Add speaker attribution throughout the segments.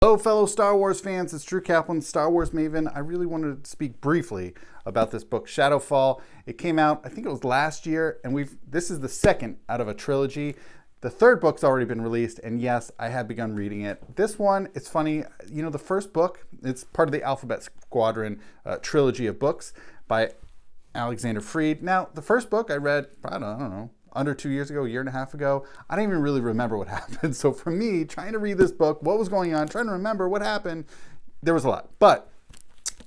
Speaker 1: Hello, fellow Star Wars fans. It's Drew Kaplan, Star Wars Maven. I really wanted to speak briefly about this book, Shadowfall. It came out, I think it was last year, and this is the second out of a trilogy. The third book's already been released, and yes, I have begun reading it. This one, it's funny, you know, the first book, it's part of the Alphabet Squadron trilogy of books by Alexander Freed. Now, the first book I read, I don't know, under 2 years ago, a year and a half ago. I don't even really remember what happened. So for me, trying to read this book, what was going on, trying to remember what happened, there was a lot. But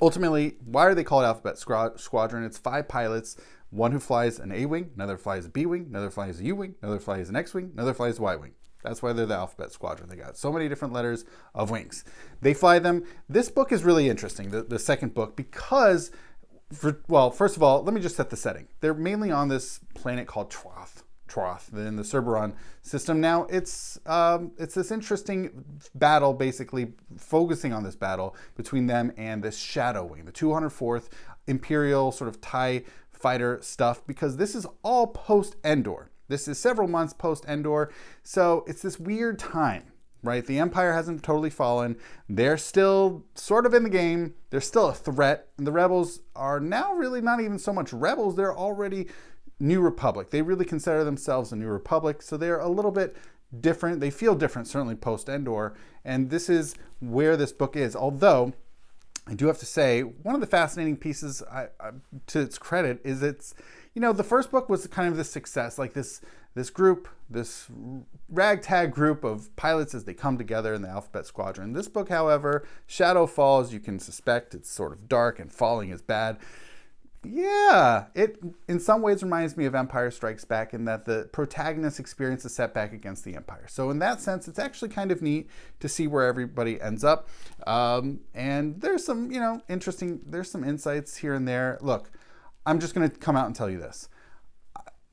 Speaker 1: ultimately, why are they called Alphabet Squadron? It's 5 pilots, one who flies an A-wing, another flies a B-wing, another flies a U-wing, another flies an X-wing, another flies a Y-wing. That's why they're the Alphabet Squadron. They got so many different letters of wings. They fly them. This book is really interesting, the second book, because well, first of all, let me just set the setting. They're mainly on this planet called Troth in the Cerberon system. Now, it's this interesting battle, basically focusing on this battle between them and this Shadow Wing, the 204th Imperial sort of TIE fighter stuff, because this is all post-Endor. This is several months post-Endor, so it's this weird time. Right? The Empire hasn't totally fallen. They're still sort of in the game. They're still a threat. And the rebels are now really not even so much rebels. They're already New Republic. They really consider themselves a New Republic. So they're a little bit different. They feel different, certainly post-Endor. And this is where this book is. Although, I do have to say, one of the fascinating pieces, to its credit, is the first book was kind of this success, like this group, this ragtag group of pilots as they come together in the Alphabet Squadron. This book, however, Shadowfall, as you can suspect, it's sort of dark and falling is bad. Yeah, it in some ways reminds me of Empire Strikes Back in that the protagonist experiences a setback against the Empire. So in that sense, it's actually kind of neat to see where everybody ends up. And there's some, there's some insights here and there. Look, I'm just going to come out and tell you this.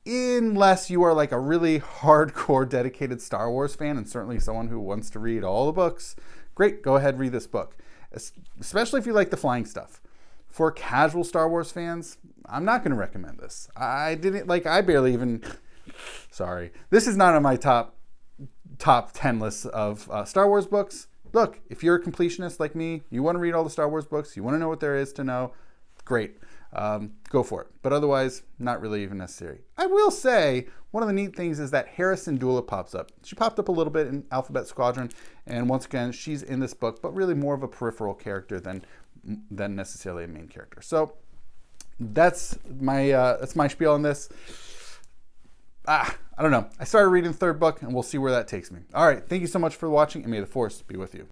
Speaker 1: Unless you are like a really hardcore, dedicated Star Wars fan, and certainly someone who wants to read all the books, great, go ahead, read this book. Especially if you like the flying stuff. For casual Star Wars fans, I'm not going to recommend this. Sorry. This is not on my top 10 list of Star Wars books. Look, if you're a completionist like me, you want to read all the Star Wars books, you want to know what there is to know, great. Go for it. But otherwise, not really even necessary. I will say, one of the neat things is that Harrison Dula pops up. She popped up a little bit in Alphabet Squadron, and once again, she's in this book, but really more of a peripheral character than necessarily a main character. So that's my spiel on this. I don't know. I started reading the third book, and we'll see where that takes me. All right. Thank you so much for watching, and may the Force be with you.